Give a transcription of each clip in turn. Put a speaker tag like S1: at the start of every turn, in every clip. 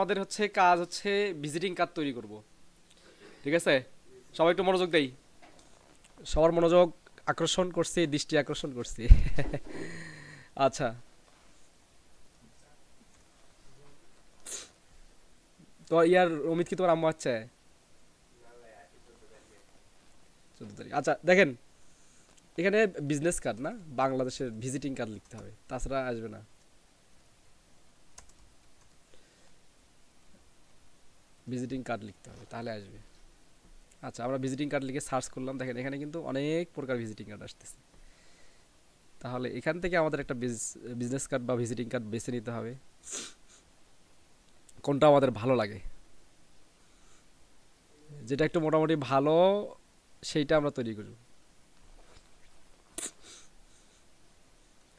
S1: আমাদের হচ্ছে কাজ হচ্ছে ভিজিটিং কার্ড তৈরি করব। ঠিক আছে, সবাই একটু মনোযোগ দেই। সবার মনোযোগ আকর্ষণ করছি, দৃষ্টি আকর্ষণ করছি। আচ্ছা, তো ইয়ার অমিত কি তোমার আম্মু আছে? 14 তারিখ, আচ্ছা দেখেন, এখানে বিজনেস কার্ড না, বাংলাদেশের ভিজিটিং কার্ড লিখতে হবে, তাছাড়া আসবে না। ভিজিটিং কার্ড লিখতে হবে, তাহলে আসবে। আচ্ছা, আমরা ভিজিটিং কার্ড লিখে সার্চ করলাম, দেখেন এখানে কিন্তু অনেক প্রকার ভিজিটিং কার্ড আসতেছে। তাহলে এখান থেকে আমাদের একটা বিজনেস কার্ড বা ভিজিটিং কার্ড বেছে নিতে হবে, কোনটা আমাদের ভালো লাগে, যেটা একটু মোটামুটি ভালো, সেইটা আমরা তৈরি করব।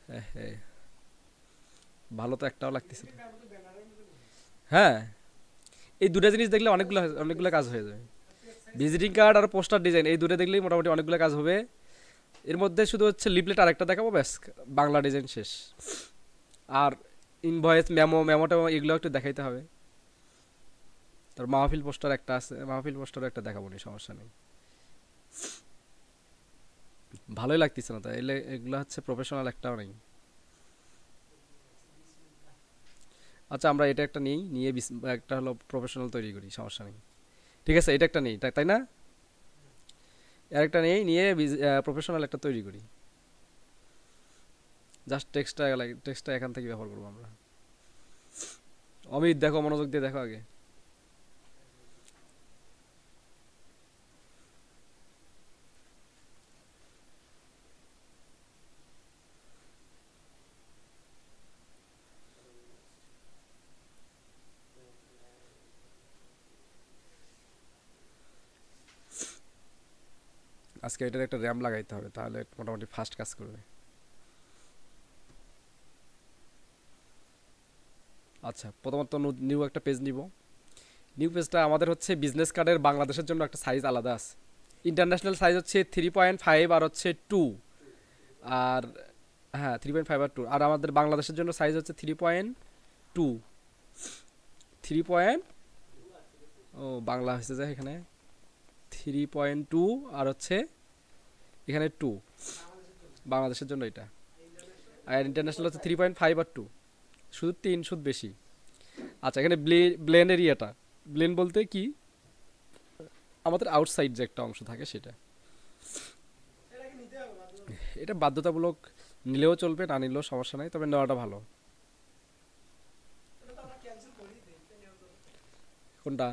S1: হ্যাঁ হ্যাঁ, ভালো তো একটাও লাগতেছে না। হ্যাঁ, এই দুটো জিনিস দেখলে অনেকগুলো অনেকগুলো কাজ হয়ে যাবে। ভিজিটিং কার্ড আর পোস্টার ডিজাইন, এই দুটো দেখলেই মোটামুটি অনেকগুলো কাজ হবে। এর মধ্যে শুধু হচ্ছে লিফলেট আরেকটা দেখাবো, ব্যাস বাংলা ডিজাইন শেষ। আর ইনভয়েস, মেমো টেমো এগুলো একটু দেখাইতে হবে। তার মাহফিল পোস্টার একটা আছে, মাহফিল পোস্টার একটা দেখাবো নি, সমস্যা নেই। ভালোই লাগতেছে না, তাই এগুলো হচ্ছে প্রফেশনাল একটাও নেই। আচ্ছা, আমরা এটা একটা নিই, নিয়ে একটা হলো প্রফেশনাল তৈরি করি, সমস্যা নেই। ঠিক আছে, এটা একটা নেই, তাই তাই না? আর একটা নেই, নিয়ে প্রফেশনাল একটা তৈরি করি। জাস্ট টেক্সটটা এখান থেকে ব্যবহার করবো আমরা। অমিত দেখো, মনোযোগ দিয়ে দেখো আগে। আজকে এটার একটা র্যাম লাগাইতে হবে, তাহলে মোটামুটি ফাস্ট কাজ করবে। আচ্ছা, প্রথমত নিউ একটা পেজ নিব। নিউ পেজটা আমাদের হচ্ছে বিজনেস কার্ডের বাংলাদেশের জন্য একটা সাইজ আলাদা আছে। ইন্টারন্যাশনাল সাইজ হচ্ছে 3.5 আর হচ্ছে 2। আর হ্যাঁ, 3.5 আর 2, আর আমাদের বাংলাদেশের জন্য সাইজ হচ্ছে 3.2। 3. ও, বাংলা হয়েছে যে এখানে 3.2, আর হচ্ছে এখানে 2, বাংলাদেশের জন্য এটা। আর ইন্টারন্যাশনাল হচ্ছে 3.5 আর 2, শুধু 3 শুধু বেশি। আচ্ছা, এখানে ব্লেন এরিয়াটা, ব্লেন বলতে কি, আমাদের আউটসাইড যে একটা অংশ থাকে সেটা। এটা বাধ্যতামূলক, নিলেও চলবে, না নিলেও সমস্যা নাই, তবে নেওয়াটা ভালো। কোনটা?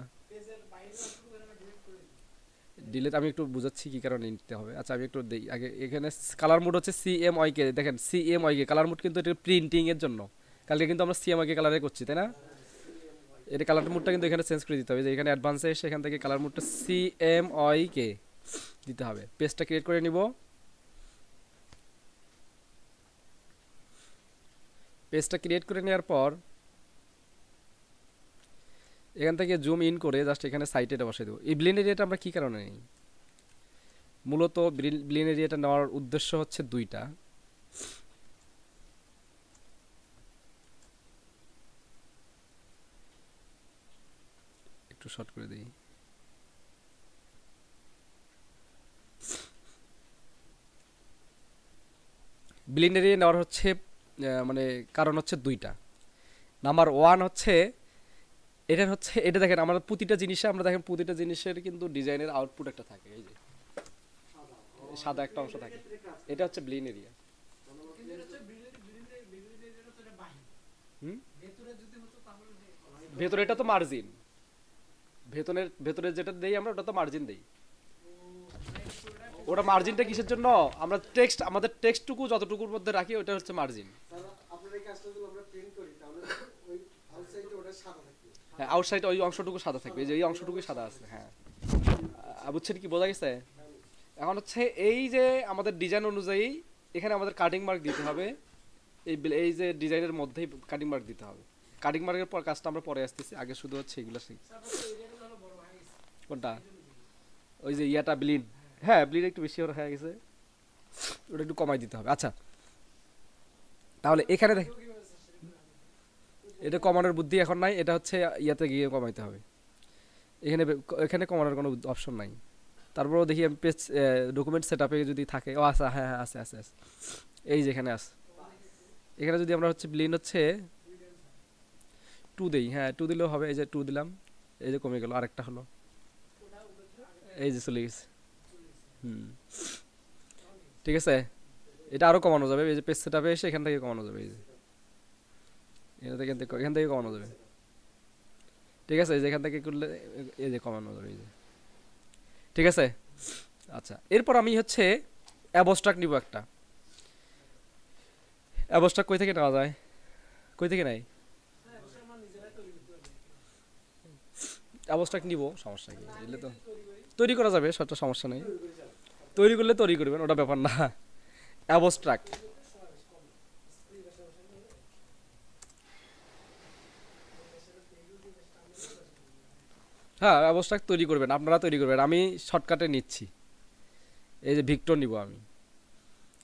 S1: ডিলেট আমি একটু বুঝাচ্ছি কি কারণে নিতে হবে। আচ্ছা, আমি একটু দেই আগে। এখানে কালার মোড হচ্ছে সিএমওয়াই কে, দেখেন সিএমওয়াই কে কালার মোড, কিন্তু এটা প্রিন্টিং এর জন্য। কালকে কিন্তু আমরা সিএমওয়াই কে কালারে করছি, তাই না? এটা কালার মোডটা কিন্তু এখানে চেঞ্জ করে দিতে হবে, যে এখানে অ্যাডভান্সে এসে এখান থেকে কালার মোডটা সিএমওয়াই কে দিতে হবে। পেজটা ক্রিয়েট করে নিব। পেজটা ক্রিয়েট করে নেওয়ার পর এখান থেকে জুম ইন করে জাস্ট এখানে সাইটে এটা বসাই দেবো। এই ব্লেন্ড এরিয়াটা আমরা কি কারণে নিই? মূলত ব্লেন্ড এরিয়াটা নেওয়ার উদ্দেশ্য হচ্ছে দুইটা। একটু শর্ট করে দিই। ব্লেন্ড এরিয়া নেওয়ার হচ্ছে মানে কারণ হচ্ছে দুইটা। নাম্বার ওয়ান হচ্ছে, এটা হচ্ছে, এটা দেখেন আমরা প্রতিটা জিনিসে, আমরা দেখেন প্রতিটা জিনিসের কিন্তু ডিজাইনের আউটপুট একটা থাকে, এই যে সাদা একটা অংশ থাকে, এটা হচ্ছে ব্লেন্ড এরিয়া। হুম, ভেতরে এটা তো মার্জিন, ভেতরে যেটা দেই আমরা, ওটা তো মার্জিন দেই। ওটা মার্জিনটা কিসের জন্য? আমরা টেক্সট, আমাদের টেক্সটটুকু যতটুকুর মধ্যে রাখি, ওটা হচ্ছে মার্জিন। হ্যাঁ, আউটসাইড ওই অংশটুকু সাদা থাকবে, এই যে এই অংশটুকুই সাদা আছে। হ্যাঁ, বুঝছেন কি, বোঝা গেছে? এখন হচ্ছে এই যে আমাদের ডিজাইন অনুযায়ী এখানে আমাদের কাটিং মার্ক দিতে হবে। এই যে ডিজাইনের মধ্যেই কাটিং মার্ক দিতে হবে। কাটিং মার্কের পর কাজটা আমরা পরে আসতেছি, আগে শুধু হচ্ছে এগুলো শিখি। কোনটা? ওই যে ইয়াটা ব্লিন, হ্যাঁ ব্লিন একটু বেশি হয়ে গেছে, ওটা একটু কমাই দিতে হবে। আচ্ছা, তাহলে এখানে দেখ, এটা কমানোর বুদ্ধি এখন নাই, এটা হচ্ছে ইয়াতে গিয়ে কমাইতে হবে। এখানে এখানে কমানোর কোনো অপশন নাই। তারপরেও দেখি আমি পেজ ডকুমেন্ট সেট আপে যদি থাকে, ও আচ্ছা হ্যাঁ হ্যাঁ আছে আছে আছে, এই যে এখানে আছে। এখানে যদি আমরা হচ্ছে ব্লিন হচ্ছে 2 দেই, হ্যাঁ 2 দিলেও হবে, এই যে 2 দিলাম, এই যে কমে গেল, আরেকটা হলো, এই যে চলে গেছে। হুম, ঠিক আছে। এটা আরও কমানো যাবে, এই যে পেজ সেট আপে এসে এখান থেকে কমানো যাবে, এই যে এখান থেকে কমানো যাবে। ঠিক আছে, এই যে এখান থেকে করলে এই যে কমানো যাবে, এই যে ঠিক আছে। আচ্ছা, এরপর আমি হচ্ছে অ্যাবস্ট্রাক্ট নিব একটা। অ্যাবস্ট্রাক্ট কই থেকে নেওয়া যায়, কই থেকে নেয়? অ্যাবস্ট্রাক্ট নিব, সমস্যা কি, এলে তো তৈরি করা যাবে, সেটা সমস্যা নেই। তৈরি করলে তৈরি করবেন, ওটা ব্যাপার না। অ্যাবস্ট্রাক্ট, হ্যাঁ অ্যাবস্ট্রাক্ট তৈরি করবেন, আপনারা তৈরি করবেন, আমি শর্টকাটে নিচ্ছি। এই যে ভিক্টর নিব আমি,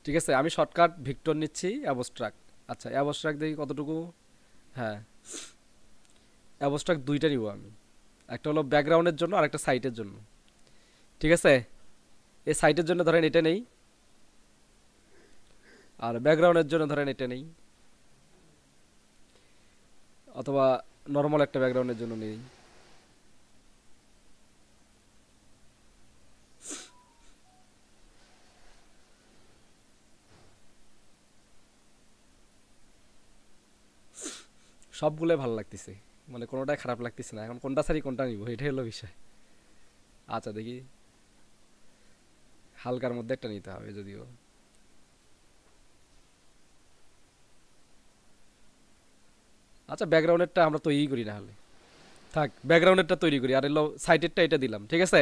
S1: ঠিক আছে, আমি শর্টকাট ভিক্টর নিচ্ছি অ্যাবস্ট্রাক্ট। আচ্ছা অ্যাবস্ট্রাক্ট দেখি কতটুকু, হ্যাঁ অ্যাবস্ট্রাক্ট দুইটা নিব আমি, একটা হলো ব্যাকগ্রাউন্ডের জন্য আর একটা সাইটের জন্য। ঠিক আছে, এই সাইটের জন্য ধরেন এটা নেই, আর ব্যাকগ্রাউন্ডের জন্য ধরেন এটা নেই, অথবা নর্মাল একটা ব্যাকগ্রাউন্ডের জন্য নেই। সবগুলোই ভালো লাগতেছে, মানে কোনোটাই খারাপ লাগতেছে না, এখন কোনটা সারি কোনটা নিব এটাই হলো বিষয়। আচ্ছা দেখি, হালকার মধ্যে একটা নিতে হবে যদিও। আচ্ছা ব্যাকগ্রাউন্ডেরটা আমরা তৈরি করি না হলে, থাক ব্যাকগ্রাউন্ডেরটা তৈরি করি, আর এলো সাইটেরটা এটা দিলাম, ঠিক আছে।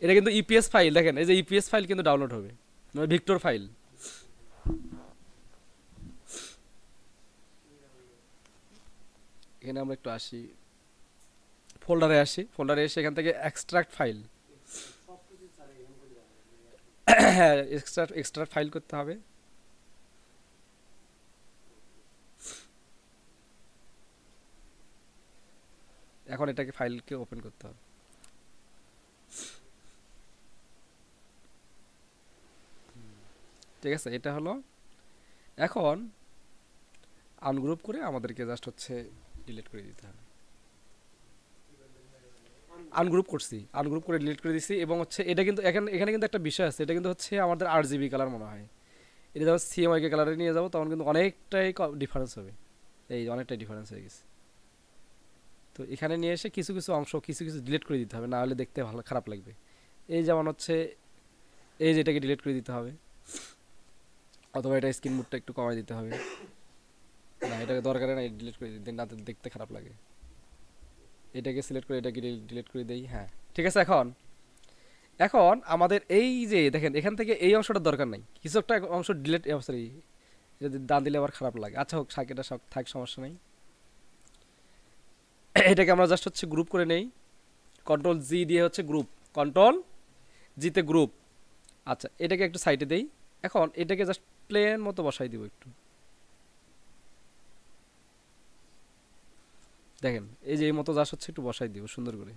S1: এটা কিন্তু ইপিএস ফাইল, দেখেন এই যে ইপিএস ফাইল কিন্তু ডাউনলোড হবে, মানে ভিক্টর ফাইল। এখানে আমরা একটু আসি, ফোল্ডারে আসি, ফোল্ডারে এসে এখান থেকে এক্সট্রাক্ট ফাইল, হ্যাঁ এক্সট্রাক্ট ফাইল করতে হবে। এখন এটাকে ফাইলকে ওপেন করতে হবে। ঠিক আছে, এটা হলো। এখন আনগ্রুপ করে আমাদেরকে জাস্ট হচ্ছে ডিলিট করে দিতে হবে। আনগ্রুপ করছি, আনগ্রুপ করে ডিলিট করে দিছি, এবং হচ্ছে এটা কিন্তু এখানে এখানে কিন্তু একটা বিষয় আছে, এটা কিন্তু হচ্ছে আমাদের RGB কালার মনে হয়। এটা যখন CMYK কালারে নিয়ে যাবো তখন কিন্তু অনেকটাই ডিফারেন্স হবে, এই অনেকটাই ডিফারেন্স হয়ে গেছে। তো এখানে নিয়ে এসে কিছু কিছু অংশ কিছু কিছু ডিলিট করে দিতে হবে, না হলে দেখতে ভালো খারাপ লাগবে। এই যেমন হচ্ছে এই যেটাকে ডিলিট করে দিতে হবে, অথবা এটা স্ক্রিন মুডটা একটু কমাই দিতে হবে, না এটাকে দরকার না, ডিলিট করে দিতে না, দেখতে খারাপ লাগে। এটাকে সিলেক্ট করে এটাকে ডিলিট করে দেই, হ্যাঁ ঠিক আছে। এখন এখন আমাদের এই যে দেখেন এখান থেকে এই অংশটার দরকার নাই, কিছু একটা অংশ ডিলিট, সরি যদি দান দিলে আবার খারাপ লাগে, আচ্ছা হোক এটা সব থাক, সমস্যা নেই। এটাকে আমরা জাস্ট হচ্ছে গ্রুপ করে নেই, কন্ট্রোল জি দিয়ে হচ্ছে গ্রুপ, কন্ট্রোল জিতে গ্রুপ। আচ্ছা এটাকে একটু সাইডে দেই, এখন এটাকে জাস্ট প্লেন মতো বসাই দিব একটু, দেখেন এই যে এই মতো জাস্ট হচ্ছে একটু বসাই দিব সুন্দর করে।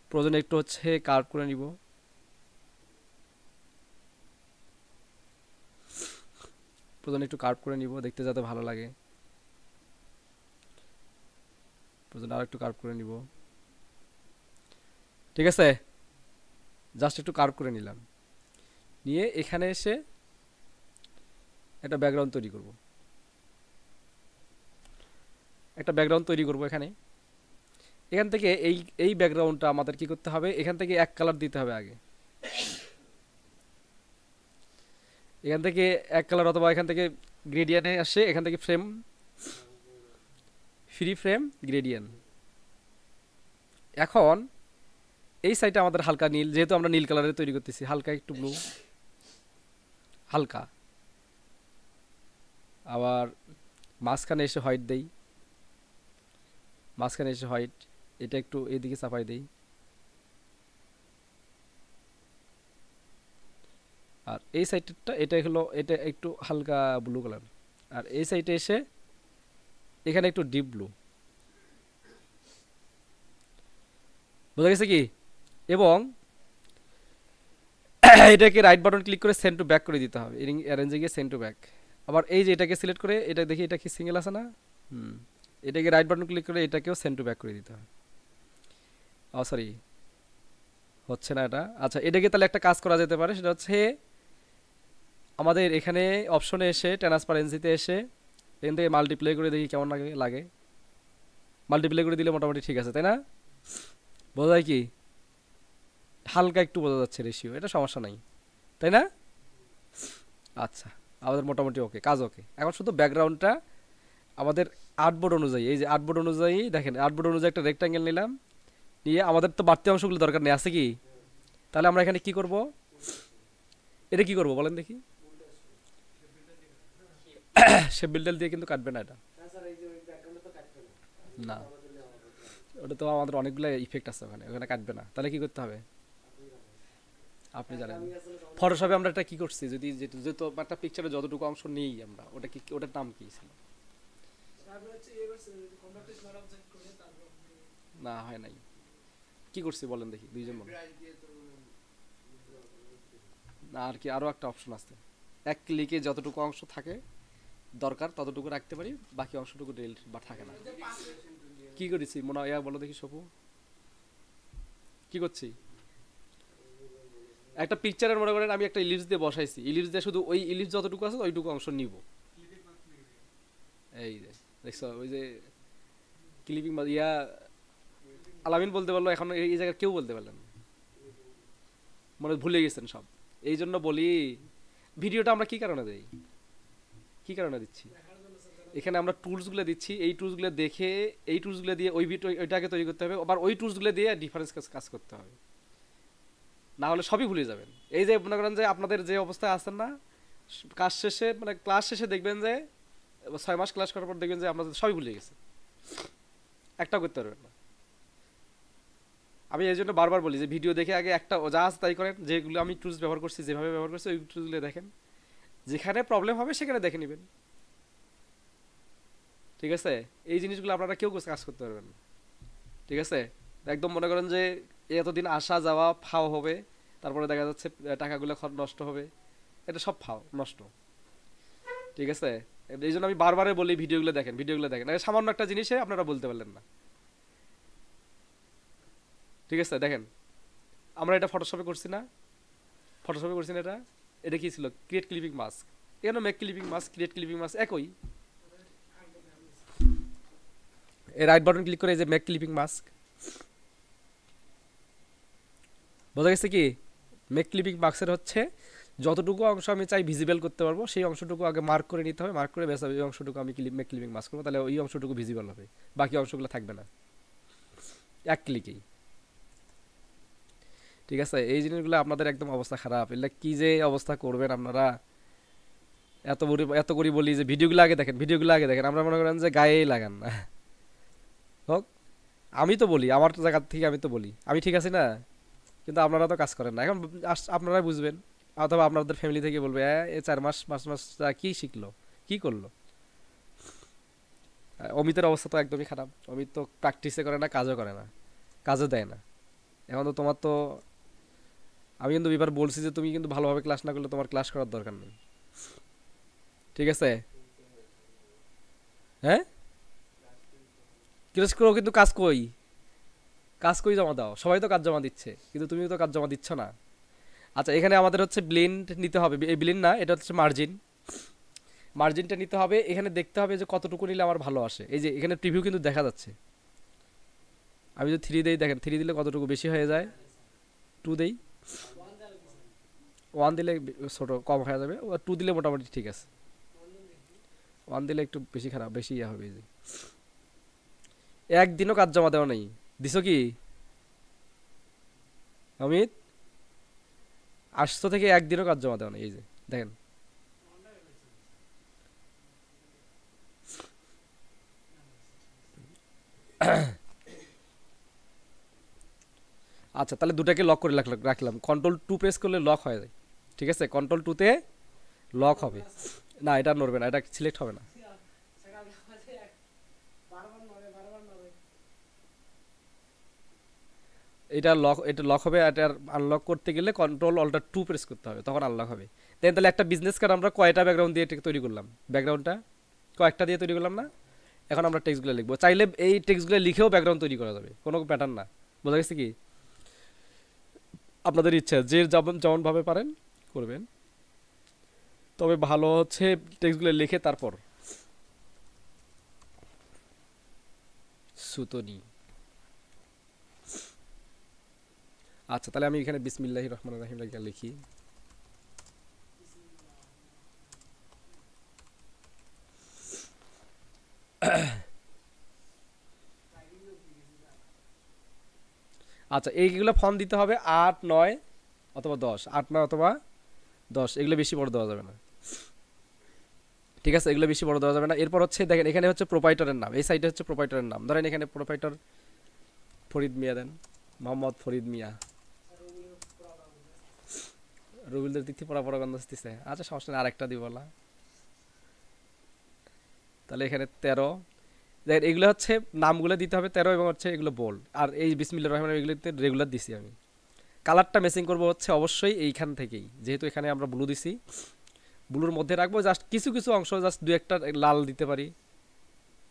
S1: প্রয়োজনে একটু হচ্ছে কার্ভ করে নিব, প্রয়োজনে একটু কার্ভ করে নিব দেখতে যাতে ভালো লাগে, প্রয়োজনে আর একটু কার্ভ করে নিব, ঠিক আছে। জাস্ট একটু কার্ভ করে নিলাম, নিয়ে এখানে এসে একটা ব্যাকগ্রাউন্ড তৈরি করব, একটা ব্যাকগ্রাউন্ড তৈরি করব এখানে। এখান থেকে এই এই ব্যাকগ্রাউন্ডটা আমাদের কি করতে হবে, এখান থেকে এক কালার দিতে হবে আগে, এখান থেকে এক কালার, অথবা এখান থেকে গ্রেডিয়ান্টে আসে, এখান থেকে ফ্রেম, ফ্রি ফ্রেম গ্রেডিয়ান্ট। এখন এই সাইডে আমাদের হালকা নীল, যেহেতু আমরা নীল কালারে তৈরি করতেছি, হালকা একটু ব্লু, হালকা। আবার মাঝখানে এসে হোয়াইট দেই, মাঝখানে এসে হোয়াইট, এটা একটু এদিকে চাপাই দেই, আর এই সাইডটা এটা হলো এটা একটু হালকা ব্লু কালার, আর এই সাইডে এসে এখানে একটু ডিপ ব্লু, বোঝা গেছে কি? এবং এটাকে রাইট বাটন ক্লিক করে সেন্ড টু ব্যাক করে দিতে হবে, অ্যারেঞ্জে গিয়ে সেন্ড টু ব্যাক। আবার এই যে এটাকে সিলেক্ট করে এটা দেখি, এটা কি সিঙ্গেল আছে না? হুম, এটাকে রাইট বাটন ক্লিক করে এটাকেও সেন্ড টু ব্যাক করে দিতে হবে। ও সরি, হচ্ছে না এটা। আচ্ছা, এটাকে তাহলে একটা কাজ করা যেতে পারে, সেটা হচ্ছে আমাদের এখানে অপশনে এসে ট্রান্সপারেন্সিতে এসে এখান থেকে মাল্টিপ্লাই করে দেখি কেমন লাগে লাগে। মাল্টিপ্লাই করে দিলে মোটামুটি ঠিক আছে, তাই না? বোঝা যায় কি? হালকা একটু বোঝা যাচ্ছে রেশিও, এটা সমস্যা নাই, তাই না? আচ্ছা, আমাদের মোটামুটি ওকে, কাজ ওকে। এখন শুধু ব্যাকগ্রাউন্ডটা আমাদের আর্টবোর্ড অনুযায়ী, এই যে আর্টবোর্ড অনুযায়ী দেখেন, আর্টবোর্ড অনুযায়ী একটা রেক্টাঙ্গেল নিলাম, নিয়ে আমাদের তো বাড়তি অংশগুলো দরকার নেই, আছে কি? তাহলে আমরা এখানে কি করব? এটা কি করব বলেন দেখি? সে বিল্ডার দিয়ে কিন্তু কাটবে না এটা, না, ওটা তো আমাদের অনেকগুলো ইফেক্ট আছে ওখানে, ওখানে কাটবে না। তাহলে কি করতে হবে আপনি জানেন? ফটোশপে আমরা এটা কি করছি, যদি যেহেতু একটা পিকচারে যতটুকু অংশ নেই আমরা, ওটা কি, ওটার নাম কি ছিল? না হয় নাই, কি করছি বলেন দেখি, দুইজন বলেন। না, আর কি আরো একটা অপশন আছে, এক ক্লিকে যতটুকু অংশ থাকে দরকার ততটুকু রাখতে পারি, বাকি অংশটুকু ডিলিট বা থাকে না। কি করেছি মনে হয় বলো দেখি সপু, কি করছি? একটা পিকচারের মনে করেন আমি একটা ইলিপস দিয়ে বসাইছি, ইলিপস দিয়ে শুধু ওই ইলিপস যতটুকু আছে ওইটুকু অংশ নিব। এই যে দেখছো, ওই যে ক্লিপিং ইয়া আলামিন বলতে পারলো, এখন এই জায়গায় কেউ বলতে পারলেন না, মনে ভুলে গেছেন সব। এই জন্য বলি ভিডিওটা আমরা কি কারণে দেই, কি কারণে দিচ্ছি? এখানে আমরা টুলসগুলো দিচ্ছি, এই টুলসগুলো দেখে এই টুলসগুলো দিয়ে ওই ভিডিও ওইটাকে তৈরি করতে হবে, আবার ওই টুলসগুলো দিয়ে ডিফারেন্স কাজ করতে হবে, না হলে সবই ভুলে যাবেন। এই যে মনে করেন যে আপনাদের যে অবস্থায় আছেন না, কাজ শেষে মানে ক্লাস শেষে দেখবেন যে 6 মাস ক্লাস করার পর দেখবেন যে আপনাদের সবই ভুলে গেছে, একটাও করতে পারবেন না। আমি এই জন্য বারবার বলি যে ভিডিও দেখে আগে একটা যা আছে তাই করেন, যেগুলো আমি টুলস ব্যবহার করছি, যেভাবে ব্যবহার করছি ওই টুলসগুলো দেখেন, যেখানে প্রবলেম হবে সেখানে দেখে নেবেন, ঠিক আছে? এই জিনিসগুলো আপনারা কেউ কাজ করতে পারবেন না, ঠিক আছে? একদম মনে করেন যে এতদিন আসা যাওয়া ফাও হবে, তারপরে দেখা যাচ্ছে টাকাগুলো নষ্ট হবে, এটা সব ফাও নষ্ট, ঠিক আছে? এই জন্য আমি বারবারে বলি ভিডিওগুলো দেখেন, ভিডিওগুলো দেখেন, সামান্য একটা জিনিসে আপনারা বলতে পারলেন না, ঠিক আছে? দেখেন আমরা এটা ফটোশপে করছি না, ফটোশপে করছি না, এটা এটা কি ছিল? Create clipping mask. এখানে make clipping mask, create clipping mask একই, এই রাইট বাটন ক্লিক করে এই যে মেক ক্লিপিং মাস্ক, বোঝা গেছে কি? মেক ক্লিপিং মাস্কের হচ্ছে যতটুকু অংশ আমি চাই ভিজিবল করতে পারবো সেই অংশটুকু আগে মার্ক করে নিতে হবে, মার্ক করে বেশ ওই অংশটুকু আমি মেক ক্লিপিং মাস্ক করবো, তাহলে ওই অংশটুকু ভিজিবল হবে, বাকি অংশগুলো থাকবে না, এক ক্লিকেই, ঠিক আছে? এই জিনিসগুলো আপনাদের একদম অবস্থা খারাপ, এগুলো কি যে অবস্থা করবেন আপনারা। এত করে বলি যে ভিডিওগুলো আগে দেখেন, ভিডিওগুলো আগে দেখেন, আমরা মনে করেন যে গায়েই লাগান না হোক। আমি তো বলি আমার জায়গা থেকে, আমি তো বলি আমি ঠিক আছি না, কিন্তু আপনারা তো কাজ করেন না। এখন আপনারা বুঝবেন, অথবা আপনাদের ফ্যামিলি থেকে বলবে এ 4 মাস 5 মাস কি শিখলো, কি করলো। অমিতের অবস্থা তো একদমই খারাপ, অমিত তো প্র্যাকটিসে করে না, কাজও করে না, কাজও দেয় না। এখন তো তোমার তো, আমি কিন্তু এবার বলছি যে তুমি কিন্তু ভালোভাবে ক্লাস না করলে তোমার ক্লাস করার দরকার নেই, ঠিক আছে? হ্যাঁ, ক্লাস করো কিন্তু কাজ কই, কাজ কই জমা দাও, সবাই তো কাজ জমা দিচ্ছে কিন্তু তুমি তো কাজ জমা দিচ্ছ না। আচ্ছা, এখানে আমাদের হচ্ছে ব্লেন্ড নিতে হবে, এই ব্লেন্ড না, এটা হচ্ছে মার্জিন, মার্জিনটা নিতে হবে। এখানে দেখতে হবে যে কতটুকু নিলে আমার ভালো আসে, এই যে এখানে প্রিভিউ কিন্তু দেখা যাচ্ছে। আমি যদি 3 দেই, দেখেন 3 দিলে কতটুকু বেশি হয়ে যায়, 2 দেই, 1 দিলে ছোট কম হয়ে যাবে, 2 দিলে মোটামুটি ঠিক আছে, 1 দিলে একটু বেশি খারাপ, বেশি ইয়া হবে। এই যে একদিনও কাজ জমা দেওয়া নেই, দিছো কি অমিত? আসতো থেকে একদিনও কাজ জমা দেওয়া নেই, এই যে দেখেন। আচ্ছা, তাহলে দুটাকে লক করে রাখলাম, Ctrl 2 প্রেস করলে লক হয়ে যায়, ঠিক আছে? Ctrl 2 তে লক হবে না, এটা নড়বে না, এটা সিলেক্ট হবে না। এটা লক হবে, এটা আনলক করতে গেলে কন্ট্রোল অল্টার টু প্রেস করতে হবে, তখন আনলক হবে। দেন তাহলে একটা বিজনেস কার্ড আমরা কয়টা ব্যাকগ্রাউন্ড দিয়ে তৈরি করলাম, ব্যাকগ্রাউন্ডটা কয়েকটা দিয়ে তৈরি করলাম না? এখন আমরা টেক্সটগুলো লিখবো, চাইলে এই টেক্সটগুলো লিখেও ব্যাকগ্রাউন্ড তৈরি করা যাবে, কোনো প্যাটার্ন না। বোঝা গেছে কি? আপনাদের ইচ্ছা, যে যেমন যেমন ভাবে পারেন করবেন, তবে ভালো হচ্ছে টেক্সটগুলো লিখে তারপর। সুতনি। আচ্ছা, তাহলে আমি এখানে বিসমিল্লাহির রহমানির রহিম লিখি। আচ্ছা, এইগুলো ফন্ট দিতে হবে 8, 9 অথবা 10, 8, 9 অথবা 10, এগুলো বেশি বড় দেওয়া যাবে না। ঠিক আছে, এগুলো বেশি বড় দেওয়া যাবে না। এরপর হচ্ছে দেখেন, এখানে হচ্ছে প্রোপাইটরের নাম, এই সাইডে হচ্ছে প্রোপাইটরের নাম। ধরেন এখানে প্রোপাইটর ফরিদ মিয়া দেন, মোহাম্মদ ফরিদ মিয়া। রবিলদের দিক থেকে পড়া পড়া গন্ধ আসতেছে। আচ্ছা, সমস্যা নেই, আরেকটা দিব বলা। তাহলে এখানে 13। দেখেন এগুলো হচ্ছে নামগুলো দিতে হবে 13, এবং হচ্ছে এগুলো বোল্ড। আর এই বিসমিল্লাহির রহমানির রহিম এগুলোতে রেগুলার দিছি আমি। কালারটা ম্যাচিং করবো হচ্ছে অবশ্যই এইখান থেকেই, যেহেতু এখানে আমরা ব্লু দিছি, ব্লুর মধ্যে রাখবো। জাস্ট কিছু কিছু অংশ, জাস্ট দু একটা লাল দিতে পারি,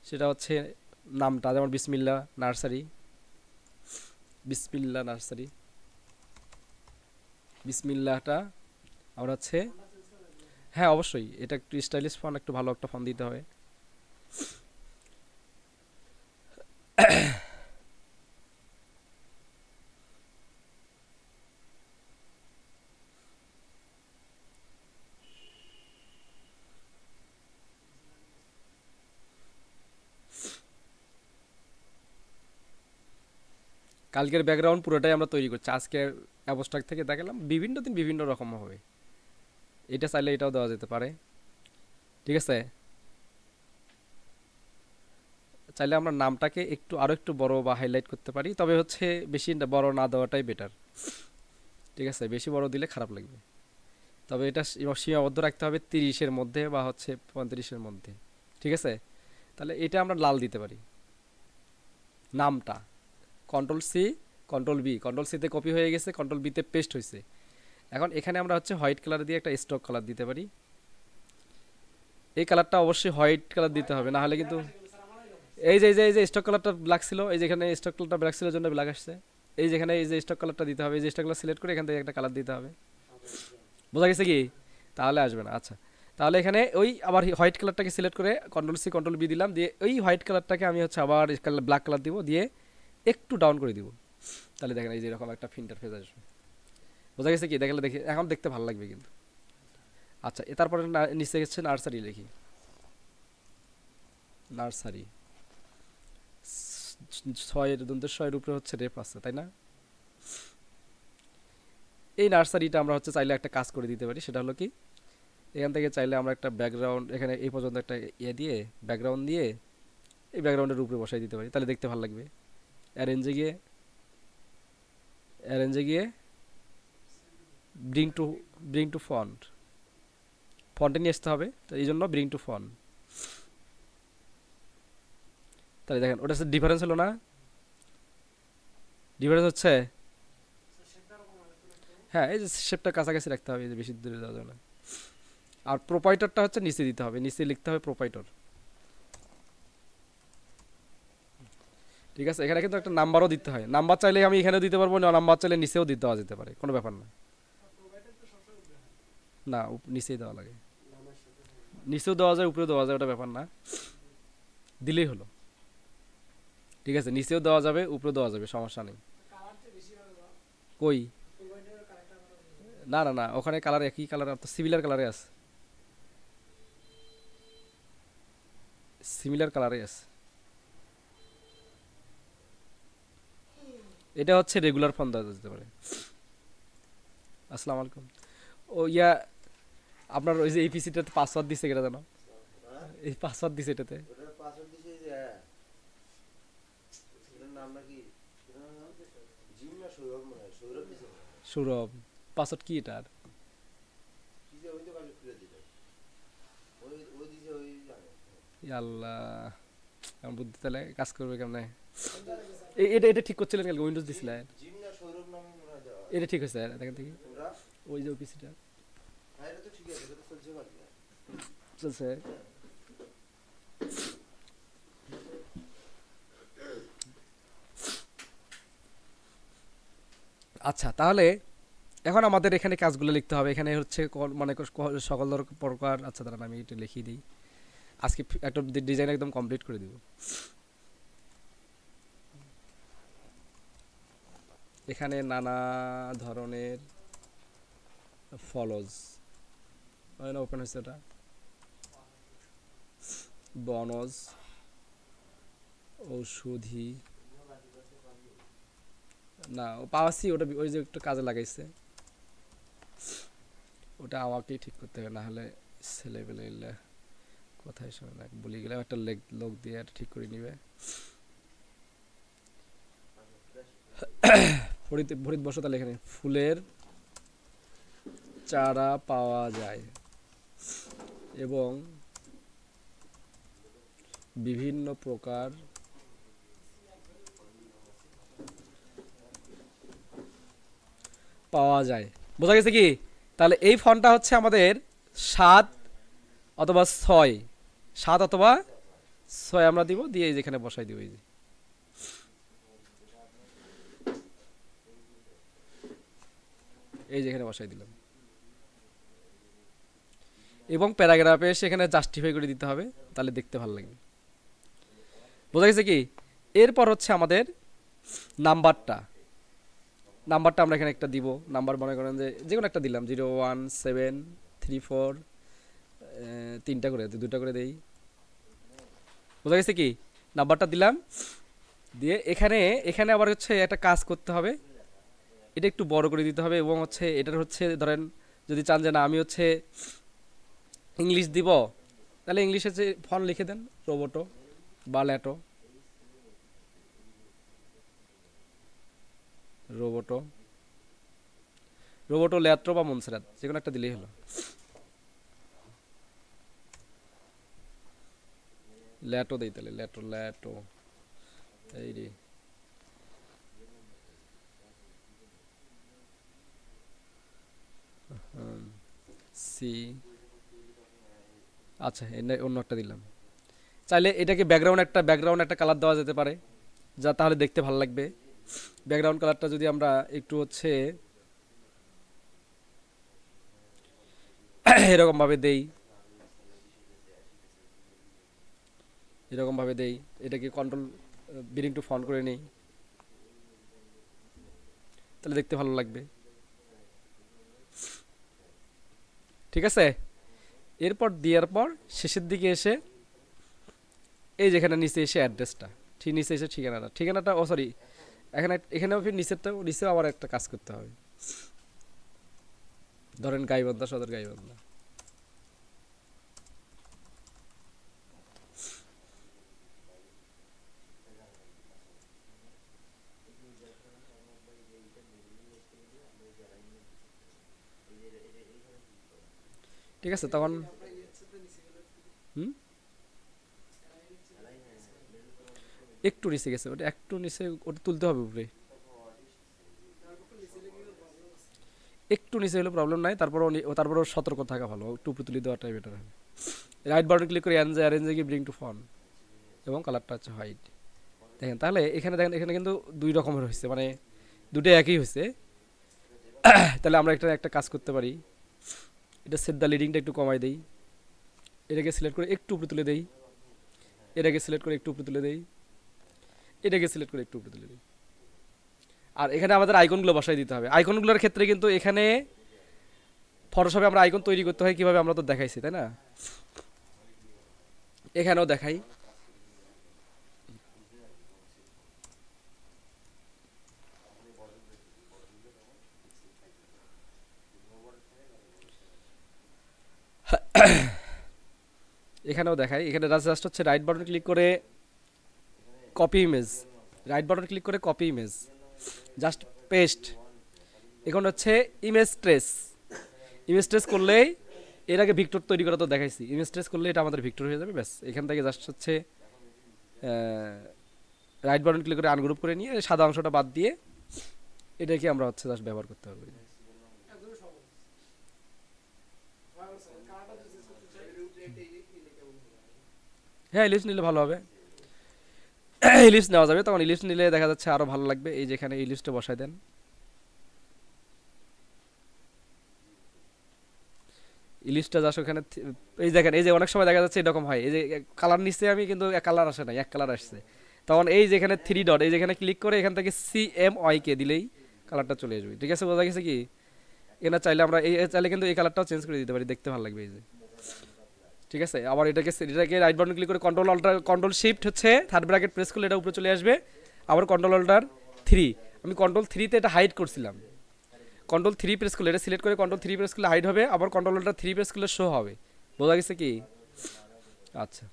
S1: সেটা হচ্ছে নামটা, যেমন বিসমিল্লা নার্সারি, বিসমিল্লা নার্সারি, বিসমিল্লাটা আমরা হচ্ছে, হ্যাঁ অবশ্যই এটা একটু স্টাইলিশ ফন্ট, একটু ভালো একটা ফন্ট দিতে হবে। কালকের ব্যাকগ্রাউন্ড পুরোটাই আমরা তৈরি করছি, আজকে অ্যাবস্ট্রাক্ট থেকে দেখালাম, বিভিন্ন দিন বিভিন্ন রকম হবে। এটা চাইলে এটাও দেওয়া যেতে পারে, ঠিক আছে। চাইলে আমরা নামটাকে একটু আরো একটু বড় বা হাইলাইট করতে পারি, তবে হচ্ছে বেশি বড় না দেওয়াটাই বেটার। ঠিক আছে, বেশি বড় দিলে খারাপ লাগবে। তবে এটা সীমাবদ্ধ রাখতে হবে 30-এর মধ্যে বা হচ্ছে 35-এর মধ্যে, ঠিক আছে। তাহলে এটা আমরা লাল দিতে পারি নামটা। Control C, control B, control সিতে কপি হয়ে গেছে, কন্ট্রোল বিতে পেস্ট হয়েছে। এখন এখানে আমরা হচ্ছে হোয়াইট কালার দিয়ে একটা স্টক কালার দিতে পারি। এই কালারটা অবশ্যই হোয়াইট কালার দিতে হবে, না হলে কিন্তু এই যে স্টক কালারটা ব্ল্যাক ছিল, এই যেখানে স্টক কালারটা ব্ল্যাক ছিল জন্য ব্ল্যাক আসছে। এই যেখানে এই যে স্টক কালারটা দিতে হবে, এই যে স্টক কালার সিলেক্ট করে এখান থেকে একটা কালার দিতে হবে। বোঝা গেছে কি? তাহলে আসবে না। আচ্ছা, তাহলে এখানে ওই আবার হোয়াইট কালারটাকে সিলেক্ট করে কন্ট্রোল সি কন্ট্রোল বি দিলাম, দিয়ে ওই হোয়াইট কালারটাকে আমি হচ্ছে আবার ব্ল্যাক কালার দিব, দিয়ে একটু ডাউন করে দিব। তাহলে দেখেন এই যে এরকম একটা ইন্টারফেস আসবে। বোঝা গেছে কি? দেখলে দেখি এখন দেখতে ভালো লাগবে কিন্তু। আচ্ছা, তারপরে নিচে গেছে নার্সারি লিখি, নার্সারি। 6-এর উপরে হচ্ছে রেপ আছে, তাই না? এই নার্সারিটা আমরা হচ্ছে চাইলে একটা কাজ করে দিতে পারি, সেটা হলো কি, এখান থেকে চাইলে আমরা একটা ব্যাকগ্রাউন্ড এখানে এই পর্যন্ত একটা ইয়ে দিয়ে ব্যাকগ্রাউন্ড দিয়ে এই ব্যাকগ্রাউন্ডের উপরে বসাই দিতে পারি, তাহলে দেখতে ভালো লাগবে। অ্যারেঞ্জে গিয়ে, অ্যারেঞ্জে গিয়ে bring to, bring to front, ফন্টে নিয়ে আসতে হবে, তো এই জন্য ব্রিং টু ফন্ট। তাহলে দেখেন ওটা ডিফারেন্স হলো না? ডিফারেন্স হচ্ছে, হ্যাঁ এই যে শেপটা কাছাকাছি রাখতে হবে, এই যে বেশি দূরে যাওয়া যাবে না। আর প্রোপাইটরটা হচ্ছে নিচে দিতে হবে, নিচে লিখতে হবে প্রোপাইটর। ঠিক আছে, এখানে কিন্তু একটা নাম্বারও দিতে হয়, নাম্বার চাইলে আমি এখানেও দিতে পারবো, না নাম্বার চাইলে নিচেও দিতে দেওয়া যেতে পারে, কোনো ব্যাপার না। না, নিচেই দেওয়া লাগে, নিচেও দেওয়া যায় উপরেও দেওয়া যায়, ওটা ব্যাপার না, দিলেই হলো। ঠিক আছে, নিচেও দেওয়া যাবে উপরেও দেওয়া যাবে, সমস্যা নেই। কই? না না না, ওখানে কালার একই কালার, তো সিমিলার কালারে আছে, সিমিলার কালারে আছে। এটা হচ্ছে রেগুলার ফোন দেওয়া যেতে পারে। আসসালামু আলাইকুম। ও ইয়া, আপনার ওই যে এই পিসিটাতে পাসওয়ার্ড দিছে কেটা জানো? এই পাসওয়ার্ড দিছে এটাতে। সৌরভ। পাসওয়ার্ড কি এটার? আল্লাহ, আমার বুদ্ধি তাহলে কাজ করবে কেমনে? এটা এটা ঠিক করছিলেন কালকে, উইন্ডোজ দিছিলেন? এটা ঠিক হয়েছে দেখেন দেখি ওই যে ওপিসিটা চলছে। আচ্ছা তাহলে এখন আমাদের এখানে কাজগুলো লিখতে হবে। এখানে হচ্ছে মানে সকল প্রকার, আচ্ছা দাঁড়ান আমি এটা লিখিয়ে দিই। আজকে একটা ডিজাইন একদম কমপ্লিট করে দিব। এখানে নানা ধরনের ফলজ ওপেন হয়েছে, ওটা বনজ, ঔষধি না ও পাওয়াছি, ওটা ওই যে একটু কাজে লাগাইছে, ওটা আমাকেই ঠিক করতে হবে, না হলে ছেলেবেলে কথাই শোনে না, বলি গেলে একটা লোক দিয়ে এটা ঠিক করে নিবে। ফরিদ বসো তাহলে এখানে ফুলের চারা পাওয়া যায় এবং বিভিন্ন প্রকার পাওয়া যায়। বোঝা গেছে কি? তাহলে এই ফন্টটা হচ্ছে আমাদের 7 অথবা 6, 7 অথবা 6 আমরা দিব, দিয়ে যেখানে বসাই দিব, এই যেখানে বসাই দিলাম। এবং প্যারাগ্রাফে সেখানে জাস্টিফাই করে দিতে হবে, তাহলে দেখতে ভালো লাগবে। বোঝা গেছে কি? এরপর হচ্ছে আমাদের নাম্বারটা আমরা এখানে একটা দিব। নাম্বার মনে করেন যে কোনো একটা দিলাম, 0 1 7 3 4, 3টা করে 2টা করে দেই। বোঝা গেছে কি? নাম্বারটা দিলাম, দিয়ে এখানে আবার হচ্ছে একটা কাজ করতে হবে, এটা একটু বড় করে দিতে হবে। এবং হচ্ছে এটার হচ্ছে ধরেন যদি চান যে না আমি হচ্ছে ইংলিশ দিব, তাহলে ইংলিশে যে ফন্ট লিখে দেন রোবোটো বা ল্যাটো, রোবোটো ল্যাট্রো বা মনসেরাত, যে কোনো একটা দিলেই হলো। ল্যাটো দেই তাহলে, ল্যাটো এই রে। সি, আচ্ছা অন্য একটা দিলাম। চাইলে এটাকে ব্যাকগ্রাউন্ড একটা কালার দেওয়া যেতে পারে, যা তাহলে দেখতে ভালো লাগবে। ব্যাকগ্রাউন্ড কালারটা যদি আমরা একটু হচ্ছে এরকম ভাবে দেই, এটাকে কন্ট্রোল বিরিং টু ফন্ট করে নেই, তাহলে দেখতে ভালো লাগবে। ঠিক আছে? এরপর দেওয়ার পর শেষের দিকে এসে এই যেখানে নিচে এসে অ্যাড্রেসটা, ঠিক নিচে এসে ঠিকানাটা ও সরি, এখানেও ফির নিচেও আবার একটা কাজ করতে হবে। ধরেন গাইবান্ধা, সদর গাইবান্ধা, ঠিক আছে? তখন একটু নিচে গেছে, ওটা একটু নিচে, ওটা তুলতে হবে উপরে, একটু নিচে হলে প্রবলেম নাই। তারপরও সতর্ক থাকা ভালো, একটু উপরে তুলে দেওয়াটাই বেটার হবে। রাইট বাটন ক্লিক করে অ্যারেঞ্জে গিয়ে ব্রিং টু ফন্ট, এবং কালারটা হচ্ছে হোয়াইট। দেখেন তাহলে এখানে কিন্তু 2 রকমের হয়েছে, মানে দুটো একই হয়েছে। তাহলে আমরা একটা কাজ করতে পারি, এটা সেট দ্য লিডিংটা একটু কমাই দেই, এটাকে সিলেক্ট করে একটু উপরে তুলে দেই, এটাকে সিলেক্ট করে একটু উপরে তুলে দেই, এটাকে সিলেক্ট করে একটু উপরে তুলে দিই। আর এখানে আমাদের আইকনগুলো বসাই দিতে হবে। আইকনগুলোর ক্ষেত্রে কিন্তু এখানে ফটোশপে আমরা আইকন তৈরি করতে হয় কিভাবে আমরা তো দেখাইছি, তাই না? এখানেও দেখাই। এখানেও দেখাই। এখানে জাস্ট হচ্ছে রাইট বাটন ক্লিক করে কপি ইমেজ, জাস্ট পেস্ট। এখন হচ্ছে ইমেজ ট্রেস করলেই, এর আগে ভিক্টর তৈরি করা তো দেখাইছি, ইমেজ ট্রেস করলে এটা আমাদের ভিক্টর হয়ে যাবে। ব্যাস এখান থেকে জাস্ট হচ্ছে রাইট বাটন ক্লিক করে আনগ্রুপ করে নিয়ে সাদা অংশটা বাদ দিয়ে এটাকে আমরা হচ্ছে জাস্ট ব্যবহার করতে পারবো। হ্যাঁ ইলিপস নিলে ভালো হবে। ইলিপস নেওয়া যাবে, তখন ইলিপস নিলে দেখা যাচ্ছে আরো ভালো লাগবে। এই যেখানে ইলিপসটা বসাই দেন, ইলিশটা জাস্ট ওখানে এই দেখেন, এই যে অনেক সময় দেখা যাচ্ছে এরকম হয়, এই যে কালার নিচ্ছে আমি কিন্তু কালার আসে না, এক কালার আসছে। তখন এই যেখানে থ্রি ডট, এই যেখানে ক্লিক করে এখান থেকে CMY কে দিলেই কালারটা চলে আসবে। ঠিক আছে, বোঝা গেছে কি? এখানে চাইলে আমরা এই চাইলে কিন্তু এই কালারটাও চেঞ্জ করে দিতে পারি, দেখতে ভালো লাগবে এই যে। ঠিক আছে, আবার এটাকে রাইট বাটন ক্লিক করে কন্ট্রোল অল্টার কন্ট্রোল শিফট হচ্ছে থার্ড ব্র্যাকেট প্রেস করলে এটা উপরে চলে আসবে। আবার কন্ট্রোল অল্টার 3, আমি কন্ট্রোল 3তে এটা হাইড করছিলাম, কন্ট্রোল 3 প্রেস করলে এটা সিলেক্ট করে কন্ট্রোল 3 প্রেস করলে হাইড হবে, আবার কন্ট্রোল অল্টার 3 প্রেস করলে শো হবে। বোঝা গেছে কি? আচ্ছা,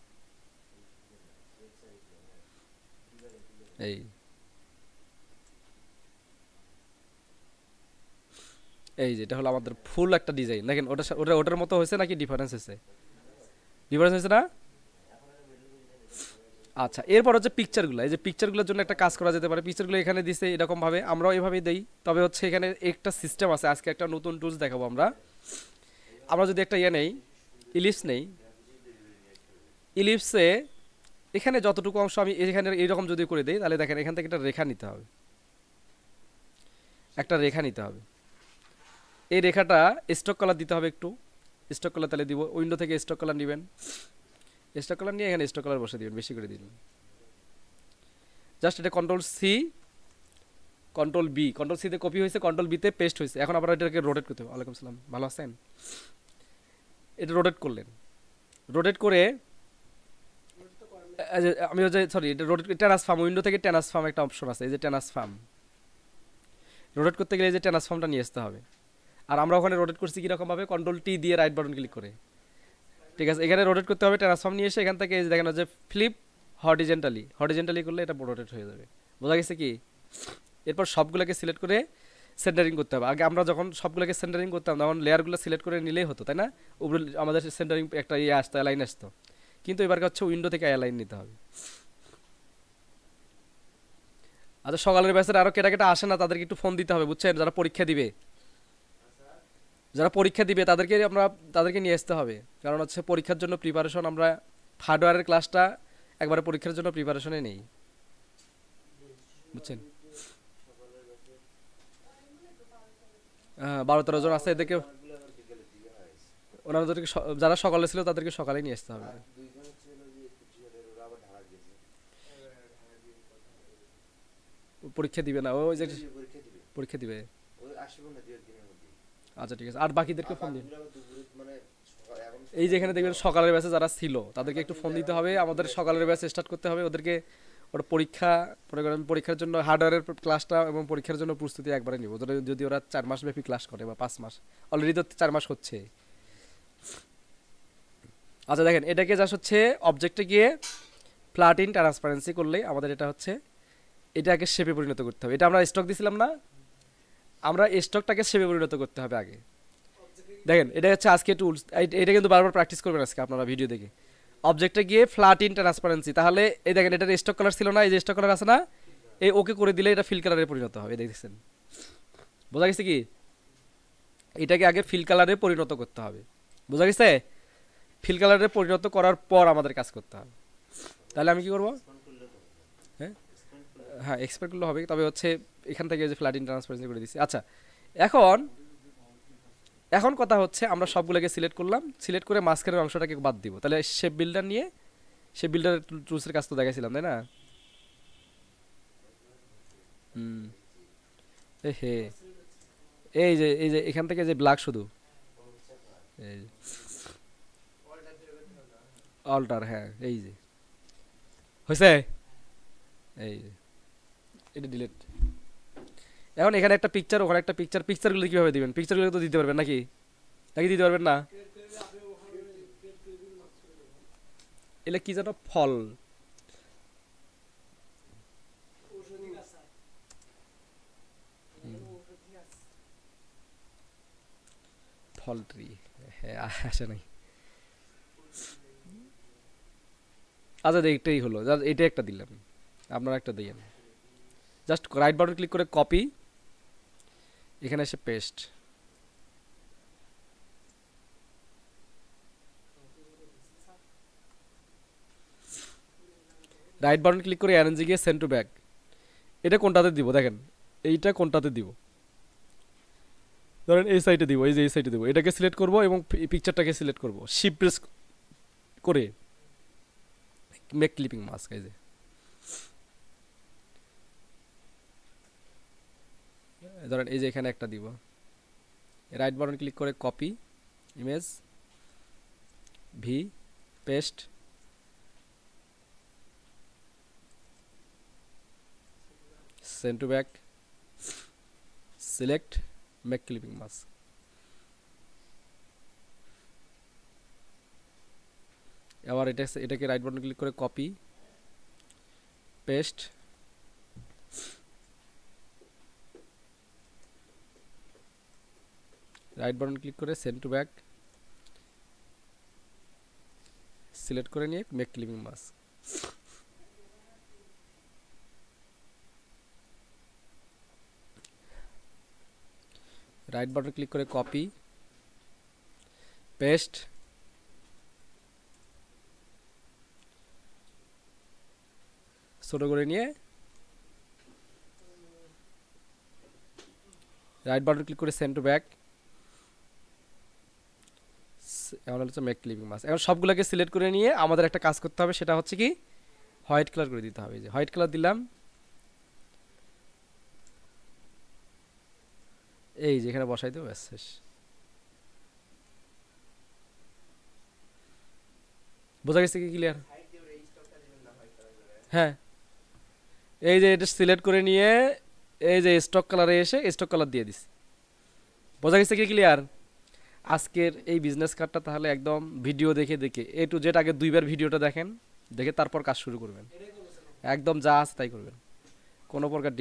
S1: এই এই যে এটা হলো আমাদের ফুল একটা ডিজাইন। দেখেন ওটা ওটার মতো হয়েছে নাকি ডিফারেন্স হয়েছে? ডিফারেন্স হয়েছে না? আচ্ছা, এরপর হচ্ছে পিকচারগুলো। এই যে পিকচারগুলোর জন্য একটা কাজ করা যেতে পারে। পিকচারগুলো এখানে দিছে এরকম ভাবে, আমরাও এভাবেই দেই। তবে হচ্ছে এখানে একটা সিস্টেম আছে, আজকে একটা নতুন টুলস দেখাবো আমরা। আমরা যদি একটা ইয়ে নেই, ইলিপস নেই, ইলিপসে এখানে যতটুকু অংশ আমি এখানে এইরকম যদি করে দিই, তাহলে দেখেন এখান থেকে একটা রেখা নিতে হবে, একটা রেখা নিতে হবে। এই রেখাটা স্টক কালার দিতে হবে একটু, স্টক কালার তাহলে দিব। উইন্ডো থেকে স্টক কালার নেবেন, স্টক কালার নিয়ে এখানে স্টক কালার বসে দিবেন, বেশি করে দিন। জাস্ট এটা কন্ট্রোল বি, কন্ট্রোল সিতে কপি হয়েছে, কন্ট্রোল বিতে পেস্ট হয়েছে। এখন আবার এটাকে রোটেট করতে হবে। ওয়ালাইকুম সালাম, ভালো আছেন? এটা রোটেট করলেন, রোটেট করে আমি হচ্ছে সরি, এটা রোটেট ট্রান্সফর্ম, উইন্ডো থেকে ট্রান্সফর্ম একটা অপশন আছে, এই যে ট্রান্সফর্ম। রোটেট করতে গেলে এই যে ট্রান্সফর্মটা নিয়ে আসতে হবে। আর আমরা ওখানে রোটেট করছি কীরকম ভাবে, কন্ট্রোল টি দিয়ে রাইট বাটন ক্লিক করে। ঠিক আছে, এখানে রোটেট করতে হবে, ট্রান্সফর্ম নিয়ে এসে এখান থেকে এই যে দেখেন যে ফ্লিপ হরিজেন্টালি করলে এটা রোটেট হয়ে যাবে। বোঝা গেছে কি? এরপর সবগুলোকে সিলেক্ট করে সেন্টারিং করতে হবে। আগে আমরা যখন সবগুলোকে সেন্টারিং করতাম তখন লেয়ারগুলো সিলেক্ট করে নিলেই হতো, তাই না? উপরে আমাদের সেন্টারিং একটা ইয়ে আসতো, অ্যালাইন আসতো। কিন্তু এবার হচ্ছে উইন্ডো থেকে অ্যালাইন নিতে হবে। আচ্ছা, সকালের ব্যাচের আরো কেটা কেটা আসে না, তাদেরকে একটু ফোন দিতে হবে, বুঝছেন? যারা পরীক্ষা দিবে, তাদেরকে নিয়ে আসতে হবে। কারণ হচ্ছে পরীক্ষার জন্য প্রিপারেশন, আমরা হার্ডওয়্যারের ক্লাসটা একবারে পরীক্ষার জন্য প্রিপারেশনে নেই, বুঝছেন? 12-13 জন আছে, এদেরকে ওনাদেরকে যারা সকালে ছিল তাদেরকে সকালে নিয়ে আসতে হবে। পরীক্ষা দিবে না, ওই যে পরীক্ষা দিবে। আচ্ছা ঠিক আছে, আর বাকিদেরকে ফোন দিন। এই যে এখানে দেখবেন সকালের ব্যাচে যারা ছিল তাদেরকে একটু ফোন দিতে হবে, আমাদের সকালের ব্যাচ স্টার্ট করতে হবে। ওদেরকে ওরা পরীক্ষা মনে করেন, পরীক্ষার জন্য হার্ডওয়্যারের ক্লাসটা এবং পরীক্ষার জন্য প্রস্তুতি একবারে নিব। যদি ওরা 4 মাস ব্যাপী ক্লাস করে বা 5 মাস, অলরেডি তো 4 মাস হচ্ছে। আচ্ছা দেখেন, এটাকে জাস্ট হচ্ছে অবজেক্টে গিয়ে ফ্ল্যাট ইন ট্রান্সপারেন্সি করলেই আমাদের এটা হচ্ছে, এটাকে শেপে পরিণত করতে হবে। এটা আমরা স্টক দিছিলাম না, আমরা স্টকটাকে শেপে পরিণত করতে হবে আগে। দেখেন এটা হচ্ছে আজকে টুলস, এটা কিন্তু বারবার প্র্যাকটিস করবেন আজকে আপনারা ভিডিও দেখে। অবজেক্টে গিয়ে ফ্ল্যাট ইন ট্রান্সপারেন্সি, তাহলে এই দেখেন এটার স্টক কালার ছিল না, এই যে স্টক কালার আছে না, এই ওকে করে দিলে এটা ফিল কালারে পরিণত হবে। দেখছেন? বোঝা গেছে কি? এটাকে আগে ফিল কালারে পরিণত করতে হবে। বোঝা গেছে? ফিল কালারে পরিণত করার পর আমাদের কাজ করতে হবে। তাহলে আমি কি করব? হ্যাঁ হ্যাঁ, এক্সপেক্ট করলে হবে, তবে হচ্ছে এখান থেকে যে ফ্ল্যাট ইন ট্রান্সপারেন্সি করে দিচ্ছি। আচ্ছা, এখন এখন কথা হচ্ছে আমরা সবগুলোকে সিলেক্ট করলাম, সিলেক্ট করে মাঝখানের অংশটাকে বাদ দিব। তাহলে শেপ বিল্ডার নিয়ে, শেপ বিল্ডার টুলসের কাজ তো দেখাইছিলাম, তাই না? হুম, এ হে, এই যে এখান থেকে যে ব্ল্যাক শুধু, এই অল্টার, হ্যাঁ এই যে হয়েছে, এই যে এটা ডিলিট। এখন এখানে একটা পিকচার, ওখানে একটা পিকচার, পিকচারগুলো কিভাবে দিবেন? পিকচারগুলো তো দিতে পারবেন নাকি? নাকি দিতে পারবেন না? এলে কি যেন ফল, ফল ট্রি, হ্যাঁ আসে নাই। আচ্ছা এইটাই হলো, এটা একটা দিলাম, আপনারা একটা দিলেন। জাস্ট রাইট বাটন ক্লিক করে কপি, এখানে এসে পেস্ট, রাইট বাটন ক্লিক করে অ্যারেঞ্জে গিয়ে সেন্ড টু ব্যাক। এটা কোনটাতে দিব দেখেন, এইটা কোনটাতে দিব, ধরেন এই সাইডে দিব, এই যে এই সাইডে দিব, এটাকে সিলেক্ট করব এবং পিকচারটাকে সিলেক্ট করব, শিফট প্রেস করে মেক ক্লিপিং মাস্ক। এই যে ধরেন এই যে এখানে একটা দিব, রাইট বাটন ক্লিক করে copy image, V, paste, send to back, select, make clipping mask. আবার এটাকে রাইট বাটন ক্লিক করে copy, paste, right button click করে সেন্ড টু ব্যাক, সিলেক্ট করে নিয়ে make clipping mask. Right button click করে copy, paste, ছোট করে নিয়ে রাইট বাটন ক্লিক করে সেন্ড টু ব্যাক, এখন হচ্ছে মেক ক্লিপিং মাস্ক। এখন সবগুলোকে সিলেক্ট করে নিয়ে আমাদের একটা কাজ করতে হবে, সেটা হচ্ছে কি হোয়াইট কালার করে দিতে হবে। যে হোয়াইট কালার দিলাম, এই যেখানে বসাই দেবো, ব্যাস শেষ। বোঝা গেছে কি ক্লিয়ার? হ্যাঁ, এই যে এটা সিলেক্ট করে নিয়ে এই যে স্টক কালারে এসে স্টক কালার দিয়ে দিছি। বোঝা গেছে কি ক্লিয়ার? আজকের এই বিজনেস কার্ডটা তাহলে একদম ভিডিও দেখে দেখে এ টু জেড আগে 2বার ভিডিওটা দেখেন, দেখে তারপর কাজ শুরু করবেন, একদম যা আছে তাই করবেন, কোনো প্রকার